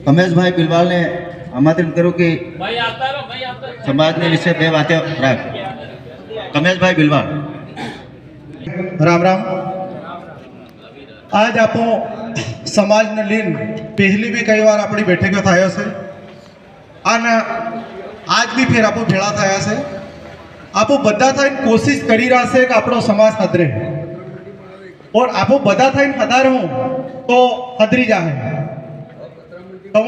કમેશભાઈ બિલવાલને આમંત્રિત કરું કે સમાજને વિશે બે વાતો રાખ. કમેશભાઈ બિલવાલ. राम राम। आज आप समाज ने लीन पहली भी कई बार अपनी बैठक थया से અને आज भी फिर आप भेड़ा थया से आप बधा थईने कोशिश करी रहा से कि आपणो समाज हदरे और आप बधा थईने हदारो तो हदरी जाए। तम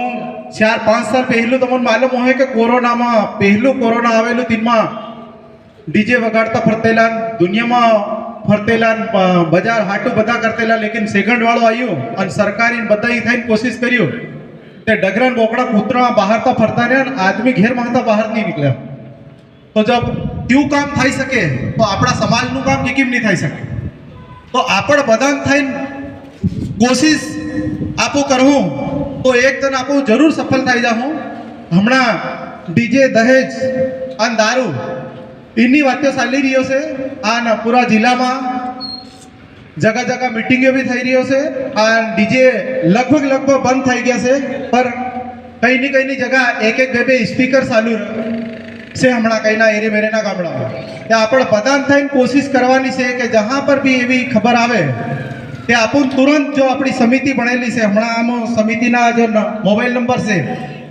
4-5 साल पहलू तमने मालूम होय कि कोरोना में पहलू कोरोना आवेलू तीनमा डीजे वगाड़ता फरतेला दुनिया में फरतेला बजार हाटू बधा करतेला, लेकिन सेकंड वालों आयु और सरकारी बधाई थईने कोशिश कर्यो ते डगरन बोकड़ा कूतरा बाहर तो फरता रहा, आदमी घेर मांगता बाहर नहीं निकला। तो जब क्यों काम थई सके तो अपना समाज नु काम केम नहीं थई सके। तो आपण बधान थईने कोशिश आपो करहूं तो एक दिन आपो जरूर सफल थई जाहूं। हमणा डीजे दहेज अन दारू इन्नी वातो चाली रही से आन पूरा जिला में जगह जगह मीटिंगों भी थी रही से और डीजे लगभग बंद थी गया से, पर कहीं नहीं जगह एक बे स्पीकर चालू से हमणा कहीं ना एरे मेरे ना गामड़ा त्या आपण बधान थईने कोशिश करवानी से कि जहाँ पर भी एवी खबर आवे ते आपुन तुरंत जो अपनी समिति बनेली से हमणा आम समितिना जो मोबाइल नंबर से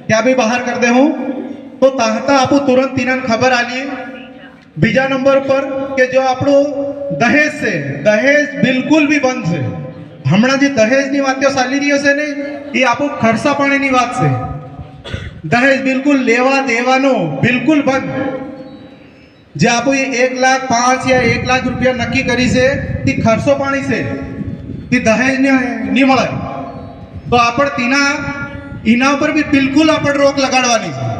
त्या भी बाहर कर दे हूँ तो ताहता आपू तुरंत तीन खबर आली। बीजा नंबर पर के जो आपणो दहेज से दहेज बिल्कुल भी बंद से। हमणा जे दहेज नी वातो चाली रही है ने ये आपो खर्चा पाणी नी बात से। दहेज बिल्कुल लेवा देवानो बिल्कुल बंद। जे आपो ये 1,05,000 या 1,00,000 रुपया नक्की करी से ती खर्चो पाणी से ती दहेज नी मळे तो आपण तीना इना पर भी बिल्कुल आपण रोक लगाड़वानी छे।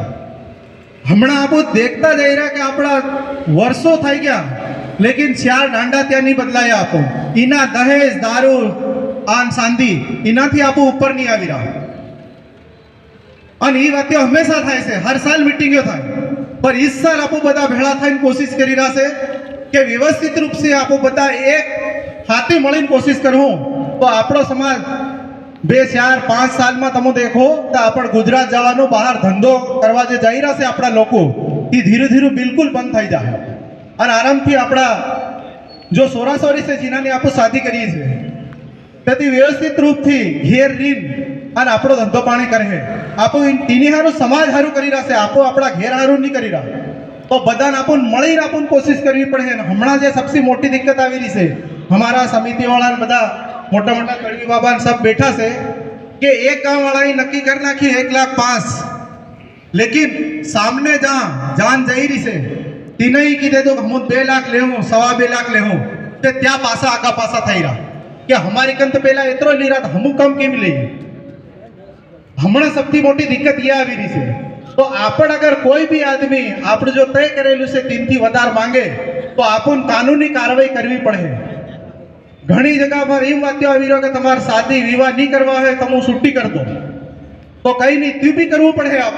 हमणा आप देखता जाई रहा कि अपना वर्षों थी गया लेकिन 4 डांडा त्या नहीं बदलाया। आप इना दहेज दारू आन सांधी इना थी आप ऊपर नहीं आवी रहा। और ये बातें हमेशा थाय से हर साल मीटिंगों थाय, पर इस साल आप बधा भेड़ा थईने कोशिश करी रहा से कि व्यवस्थित रूप से आप बधा एक हाथे मळीने कोशिश करूँ तो आपणो समाज 2-4-5 साल में तमो देखो तो आपण गुजरात जवानो बाहर धंधो करवा जे जाई रहा से आपड़ा लोको ई धीरे धीरे बिल्कुल बंद थई जाए और आराम थी आपड़ा जो सोरासोरी से जिन्होंने आप शादी करी है तेती व्यवस्थित रूप थी घेर रीन और आपड़ो धंधो पाणी करे। आप तीनी हारू समाज हारू करी रहा से आपो अपना घेर हारू नहीं करी रहा तो बधाने आपुन मळीने आपुन कोशिश करवी पड़े। हमणा जे सबसे मोटी दिक्कत आवी रही से हमारा समिति वाला बधा मोटा मोटा कड़वी बाबा सब बैठा से कि एक गांव वाला ही नक्की कर नाखी 1,05,000, लेकिन सामने जहाँ जान जाई रही से तीन ही कीधे तो हम 2 लाख ले हूँ 2.25 लाख ले हूँ ते त्या पासा आगा पासा थई रहा कि हमारी कंत पहला एतरो ली रहा हम कम केम ले। हमणा सबथी मोटी दिक्कत ये आवी रही से। तो आपण अगर कोई भी आदमी आपण जो तय करेलू से 3 थी वधार मांगे तो आपण कानूनी कार्रवाई करवी पड़े। घनी जगह पर एम वात्यो आवी रह्यो कि तमारे शादी विवाह नहीं करवा है तमु छुट्टी कर दो तो कहीं नहीं त्यू भी करवू पड़े। आप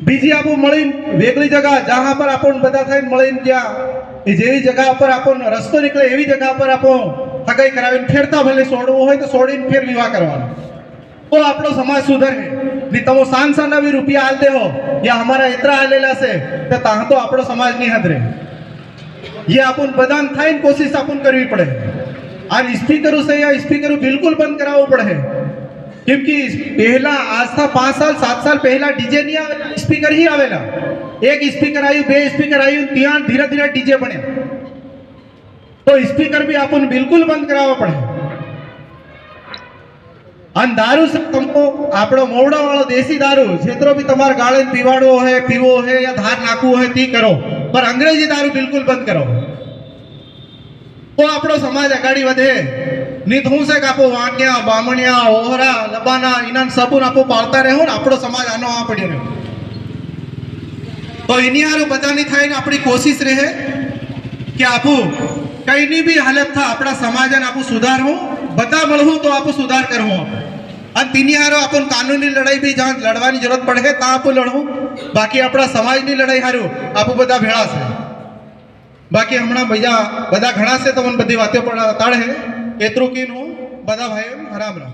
बीजी आपू मळीने वेगळी जगह जहाँ पर आपण बधा थईने मळीने ज्यां जेवी जगह पर आपण रस्तो निकले एवी जगह पर आपो हगाई करावीने फेरता भले सोडवू होय तो सोडीने फेर विवाह करवानो तो आपणो समाज सुधरे। नहीं तमो सांसाना भी रुपया आल दे हो या हमारा इतरा आलेला से तो ताह तो आपणो समाज नहीं हदरे। ये अपन बधान थईने कोशिश अपन करवी पड़े और स्पीकरों से या स्पीकरों बिल्कुल बंद करावू पड़े क्योंकि पहला आज था 5 साल 7 साल पहला डीजे नहीं आवेला स्पीकर ही आवेला। एक स्पीकर आयु 2 स्पीकर आयु त्या धीरे धीरे डीजे बने तो स्पीकर भी अपन बिल्कुल बंद करावू पड़े। अन दारू से तुमको आपड़ो मोवड़ा वालो देसी दारू क्षेत्रों भी तमार गाळे पीवाड़ो है पीवो है या धार नाखवू है ती करो, पर अंग्रेजी दारू बिल्कुल बंद करो तो आपड़ो समाज अगाड़ी वधे। नहीं तो से आपो वाणिया बामणिया ओहरा लबाना इना सबून आपो पालता रहो ने आपड़ो समाज आनो आ पड़े रहे। तो इनी हारू बधानी थईने आपणी कोशिश रहे कि आपू कईनी भी हालत था अपना समाज ने आपू सुधारवू बधा मळवू तो आपू सुधार करवू और तीनी हारो अपन कानूनी लड़ाई भी जहाँ लड़वानी जरूरत पड़े ता आपू लड़वू। बाकी अपना समाजनी लड़ाई हारू आपू बधा भेड़ा से। बाकी हमणा बीजा बधा घणा से तमने बधी वातो पण ताळे एतरू कीन हूँ बधा भाई राम राम।